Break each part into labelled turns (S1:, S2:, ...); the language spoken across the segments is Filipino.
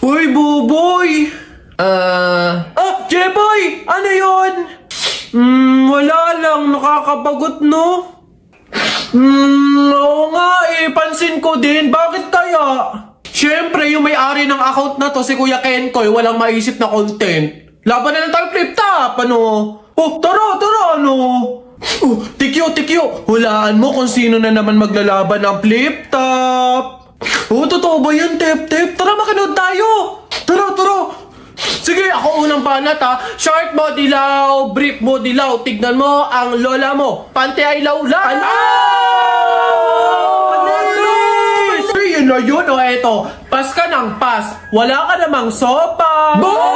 S1: Uy, Buboy! Jeboy! Ano yun? Wala lang. Nakakabagot, no? Oo nga eh. Pansin ko din. Bakit kaya? Siyempre, yung may-ari ng account na to, si Kuya Kenkoy, walang maisip na content. Laban na lang tayo flip top, ano? Oh, tara, ano? Tikyo. Hulaan mo kung sino na naman maglalaban ng flip top. Totoo ba yun, Tep? Tara, makinood tayo. Tara. Sige, ako unang banat ha. Short mo dilaw, brief mo dilaw. Tignan mo ang lola mo. Pante ay lawlan. Yun o yun o eto. Pas ka ng pas. Wala ka namang sopa. Wala.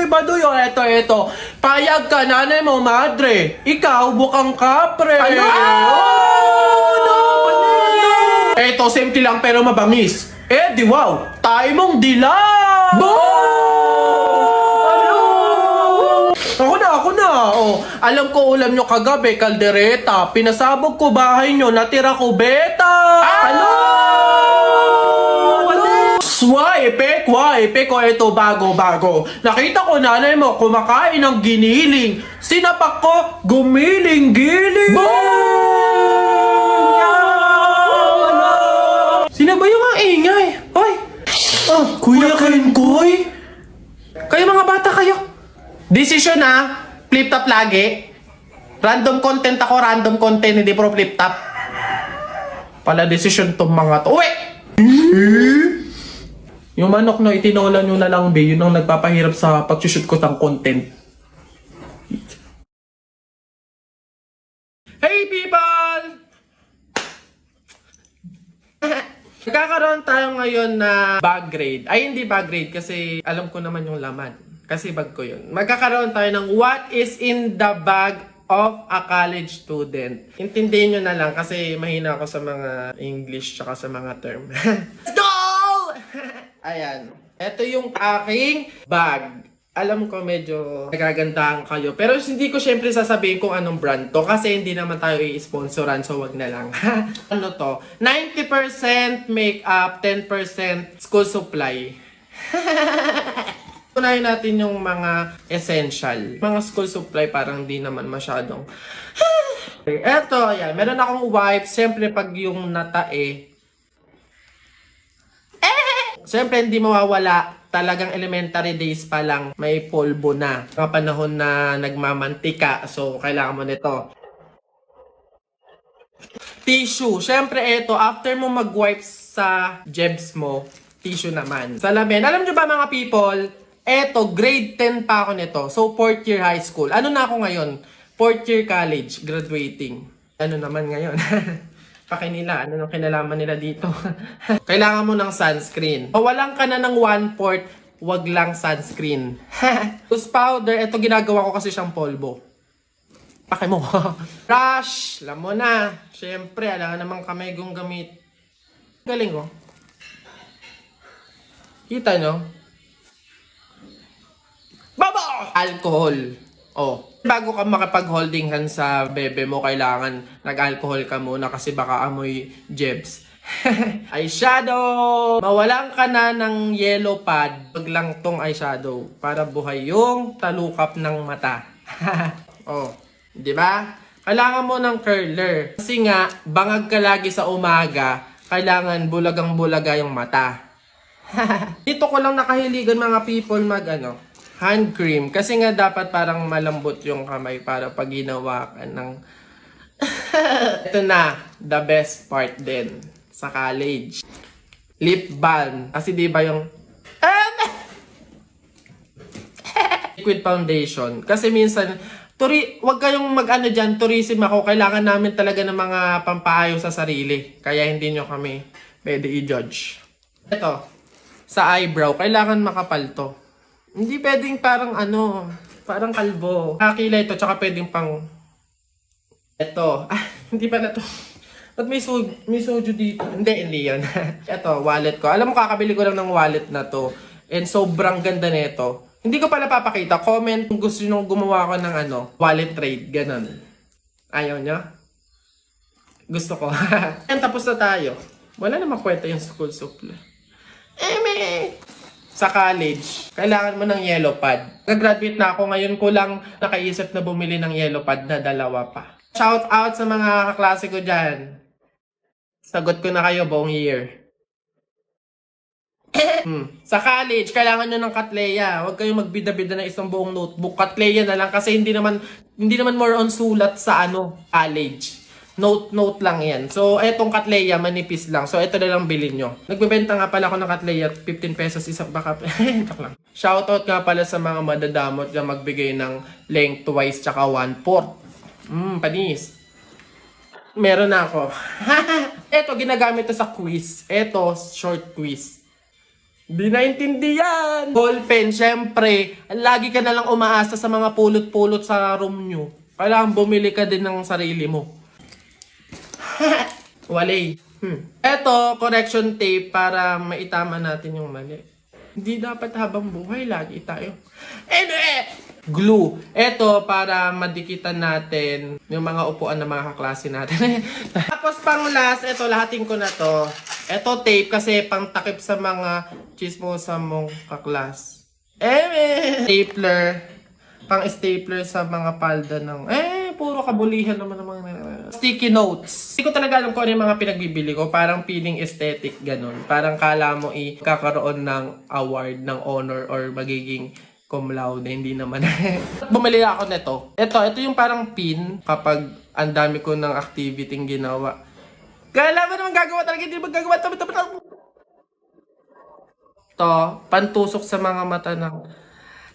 S1: Baduy o eto. Payag ka, nanay mo, madre. Ikaw, bukang kapre. Eto, simple lang pero mabangis. Di wow, tayo mong dilaw! Ako na. Alam ko ulam nyo kagabi, kaldereta. Pinasabog ko bahay nyo, natira ko beta. Epek ko ito bago. Nakita ko nanay mo kumakain ng giniling. Sinapak ko, gumiling-giling. Sino ba yung ang ingay? Hoy! Kuya Kenkoy? Kayo mga bata kayo. Desisyon na, flip top lagi. Random content ako, hindi pro flip top. Pala desisyon tong mga to. Uwi! Yung manok na itinola nyo na lang, be, yun ang nagpapahirap sa pag-shoot ko ng content. Hey people! Nagkakaroon tayo ngayon na bag grade. Ay, hindi bag grade kasi alam ko naman yung laman. Kasi bag ko yun. Magkakaroon tayo ng what is in the bag of a college student. Intindihin nyo na lang kasi mahina ako sa mga English tsaka sa mga term. Let's go! Ayan. Ito yung aking bag. Alam ko medyo nagagandahan kayo. Pero hindi ko syempre sasabihin kung anong brand to. Kasi hindi naman tayo i-sponsoran. So wag na lang. Ano to? 90% makeup, 10% school supply. Unahin natin yung mga essential. Mga school supply parang di naman masyadong. Eto, ayan. Meron akong wipes. Siyempre pag yung natae. Siyempre hindi mawawala. Talagang elementary days pa lang may polvo na. Mga panahon na nagmamantika. So, kailangan mo nito. Tissue. Siyempre ito, after mo mag-wipes sa jebs mo, tissue naman. Salamin. Alam nyo ba mga people, eto, grade 10 pa ako nito. So, 4th year high school. Ano na ako ngayon? 4th year college, graduating. Ano naman ngayon? Pakinila, ano nang kinalaman nila dito? Kailangan mo ng sunscreen. Walang ka na ng 1/4, wag lang sunscreen. Loose powder, ito ginagawa ko kasi siyang polvo. Pake mo. Brush, alam mo na. Siyempre, alam naman kamay kong gamit. Galing ko. Kita nyo? Baba! Alcohol. Bago ka makapag-holding hand sa bebe mo, kailangan nag-alcohol ka muna kasi baka amoy jebs. Eyeshadow! Mawalan ka na ng yellow pad. Wag lang tong eyeshadow para buhay yung talukap ng mata. Di ba? Kailangan mo ng curler. Kasi nga, bangag ka lagi sa umaga, kailangan bulagang-bulaga yung mata. Dito ko lang nakahiligan mga people hand cream. Kasi nga dapat parang malambot yung kamay para pag ginawa ka ng... Ito na, the best part din sa college. Lip balm. Kasi di ba yung... liquid foundation. Kasi minsan, wag kayong mag-ano dyan, tourism ako. Kailangan namin talaga ng mga pampaayos sa sarili. Kaya hindi nyo kami pwede i-judge. Ito, sa eyebrow, kailangan makapal to. Hindi pwedeng parang parang kalbo. Kakila ito, tsaka pwedeng pang... Ito. Hindi pa na to. Ba't may soju dito? Hindi yan. Ito, wallet ko. Alam mo, kakabili ko lang ng wallet na to. And sobrang ganda nito. Hindi ko pa napapakita. Comment kung gusto nyo gumawa ko ng wallet trade. Ganon. Ayaw nyo? Gusto ko. Ayan, tapos na tayo. Wala namang kwenta yung school supply. Sa college, kailangan mo ng yellow pad. Nag-graduate na ako, ngayon ko lang nakaisip na bumili ng yellow pad na dalawa pa. Shout out sa mga kaklase ko dyan. Sagot ko na kayo buong year. Sa college, kailangan nyo ng Katleya. Huwag kayong magbida-bida ng isang buong notebook. Katleya na lang kasi hindi naman more on sulat sa college. Note lang yan. So, etong Katleya, manipis lang. So, ito na lang bilhin nyo. Nagbebenta nga pala ako ng Katleya, 15 pesos isang baka. Ito lang. Shoutout nga pala sa mga madadamot na magbigay ng lengthwise tsaka 1/4. Panis. Meron na ako. Ito, ginagamit to sa quiz. Ito, short quiz. Di naintindihan. Ballpen, syempre. Lagi ka na lang umaasa sa mga pulot-pulot sa room nyo. Kailangan bumili ka din ng sarili mo. Walay. Eto, correction tape para maitama natin yung mali. Hindi dapat habang buhay, lagi tayo. Glue. Eto, para madikitan natin yung mga upuan ng mga kaklase natin. Tapos pang last, eto, lahatin ko na to. Eto, tape kasi pang takip sa mga chismosa mong kaklas. Stapler. Pang stapler sa mga palda ng... puro kabulihan naman ng mga... Sticky notes. Hindi ko talaga alam kung ano yung mga pinagbibili ko. Parang feeling aesthetic, ganun. Parang kala mo ikakaroon ng award, ng honor, or magiging cum laude. Hindi naman. Bumili ako nito. Ito yung parang pin kapag ang dami ko ng activity ginawa. Kala mo naman gagawa talaga, hindi magagawa. Ito, pantusok sa mga mata ng...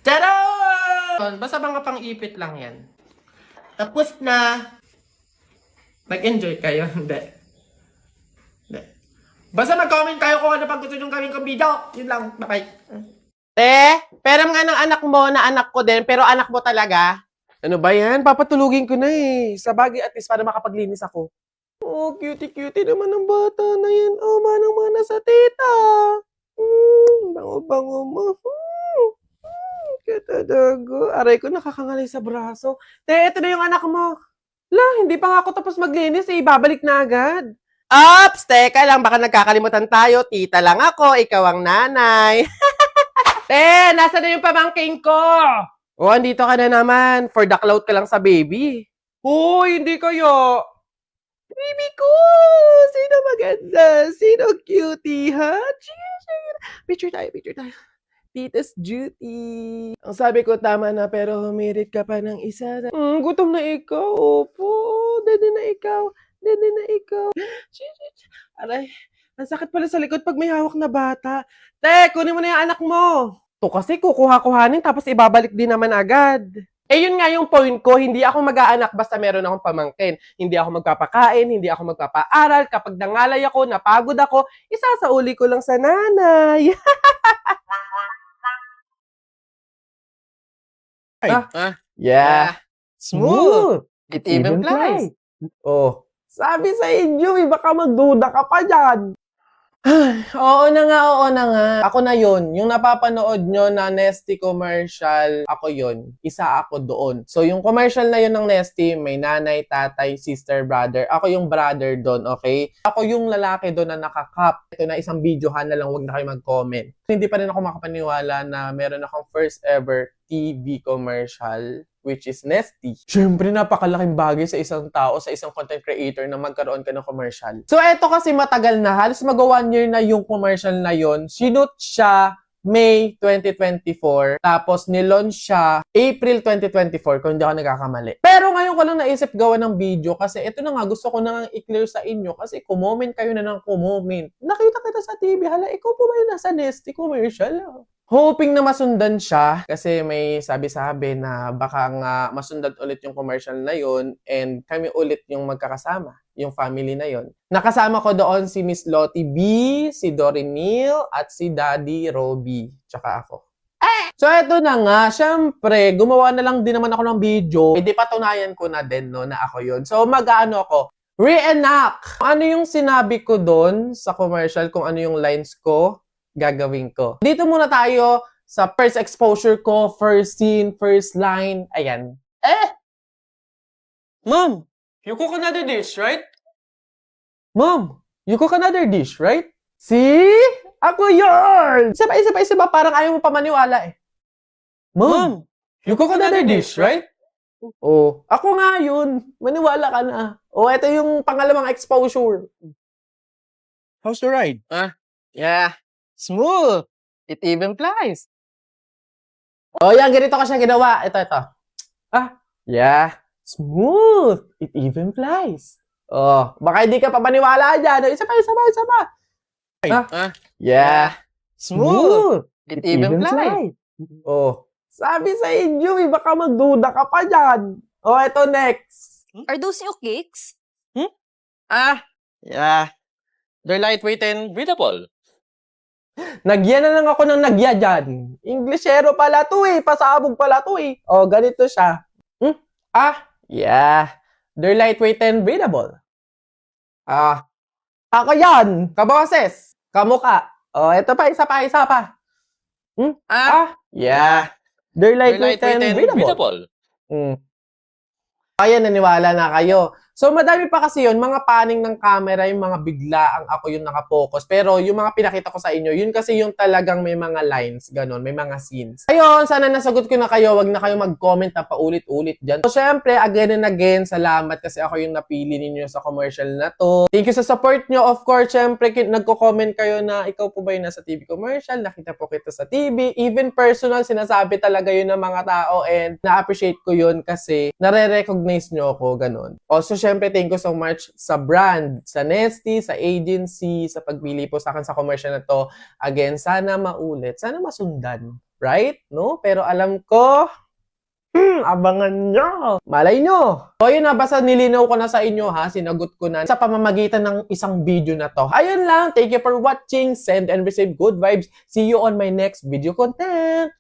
S1: Charon! Basta mga pang-ipit lang yan. Tapos na. Nag-enjoy kayo? Hindi. Basta mag-comment kayo kung ano pag gusto nyo gawin kong video. Yun lang. Bye-bye.
S2: Peram nga ng anak mo na anak ko din, pero anak mo talaga. Ano ba yan? Papatulugin ko na eh. Sa bagay at least para makapaglinis ako. Oh, cutie-cutie naman ng bata na yan. Oh, manang-mana sa tita. Bango-bango mo. Katadago. Aray ko, nakakangalay sa braso. Ito na yung anak mo. Hindi pa nga ako tapos maglinis eh. Babalik na agad. Ops! Teka lang, baka nagkakalimutan tayo. Tita lang ako, ikaw ang nanay. Nasa na yung pamangking ko? Oh, andito ka na naman. For the clout ka lang sa baby. Hoy, hindi kayo. Baby ko! Sino maganda? Sino cutie, ha? Picture tayo. Tita's duty. Ang sabi ko, tama na, pero humirit ka pa ng isa. Gutom na ikaw. Opo. Dede na ikaw. Aray, ang sakit pala sa likod pag may hawak na bata. Kunin mo na yung anak mo. To kasi kukuha-kuhanin tapos ibabalik din naman agad. Yun nga yung point ko, hindi ako mag-aanak basta meron akong pamangkin. Hindi ako magpapakain, hindi ako magpapaaral. Kapag nangalay ako, napagod ako, isasauli ko lang sa nanay. Yeah. Smooth.
S3: It even flies.
S2: Oh, sabi sa inyo, baka magduda ka pa dyan. Oo na nga. Ako na yun. Yung napapanood nyo na Nesty commercial, ako yun. Isa ako doon. So, yung commercial na yun ng Nesty, may nanay, tatay, sister, brother. Ako yung brother doon, okay? Ako yung lalaki doon na nakakap. Ito na isang videohan na lang, wag na kayo mag-comment. Hindi pa rin ako makapaniwala na meron akong first ever TV commercial, which is Nesty. Siyempre, napakalaking bagay sa isang tao, sa isang content creator na magkaroon ka ng commercial. So, eto kasi matagal na. Halos mag-1 year na yung commercial na yon. Sinut siya May 2024. Tapos, nilaunch siya April 2024, kung hindi ako nagkakamali. Pero ngayon ko lang naisip gawa ng video kasi ito na nga, gusto ko na nga i-clear sa inyo kasi kumoment kayo na ng kumoment. Nakita kita sa TV, hala, ikaw po ba yung nasa Nesty commercial? Hoping na masundan siya kasi may sabi-sabi na baka nga masundan ulit yung commercial na yon and kami ulit yung magkakasama, yung family na yon. Nakasama ko doon si Miss Lottie B, si Dory Neil, at si Daddy Roby, tsaka ako. So eto na nga, syempre, gumawa na lang din naman ako ng video. Di patunayan ko na din no, na ako yon. So mag-ano ako, reenact. Ano yung sinabi ko doon sa commercial, kung ano yung lines ko, gagawin ko. Dito muna tayo sa first exposure ko, first scene, first line. Ayan.
S3: Mom, you cook another dish, right?
S2: Mom, you cook another dish, right? See? Ako yun! Isa pa, parang ayaw mo pa maniwala eh. Mom, you cook another dish, right? Oh, ako nga yun. Maniwala ka na. Oh, ito yung pangalawang exposure.
S3: How's the ride? Yeah. Smooth. It even flies.
S2: Oh, yan, ganito ko siya ginawa. Ito. Yeah. Smooth. It even flies. Oh, baka hindi ka pa maniwala dyan. Isa pa. Yeah.
S3: Smooth. It even flies.
S2: Oh, sabi sa inyo, baka magduda ka pa dyan. Oh, ito next.
S4: Are those your cakes?
S3: Yeah. They're lightweight and breathable.
S2: Nagyan na lang ako ng nagya dyan. Englishero pala to eh. Pasabog pala to eh. Oh, ganito siya. Yeah. They're lightweight and breathable. Ako yan. Kaboses. Kamuka. Oh, ito pa. Isa pa. Yeah. They're lightweight and breathable. Kaya naniwala na kayo. So, madami pa kasi yun, mga paning ng camera, yung mga biglaang ako yung nakapokus. Pero yung mga pinakita ko sa inyo, yun kasi yung talagang may mga lines, ganon, may mga scenes. Ayun, sana nasagot ko na kayo, wag na kayo mag-comment na paulit-ulit dyan. So, syempre, again and again, salamat kasi ako yung napili ninyo sa commercial na to. Thank you sa support nyo. Of course, syempre, nagko-comment kayo na ikaw po ba yung nasa TV commercial, nakita po kita sa TV. Even personal, sinasabi talaga yun ng mga tao and na-appreciate ko yun kasi nare-recognize nyo ako, ganon. Also, syempre, thank you so much sa brand, sa Nesty, sa agency, sa pagpili po sa akin sa commercial na to. Again, sana maulit, sana masundan. Right? No? Pero alam ko, abangan nyo. Malay nyo. So, yun na, basta nilinaw ko na sa inyo ha, sinagot ko na sa pamamagitan ng isang video na to. Ayun lang, thank you for watching, send and receive good vibes. See you on my next video content.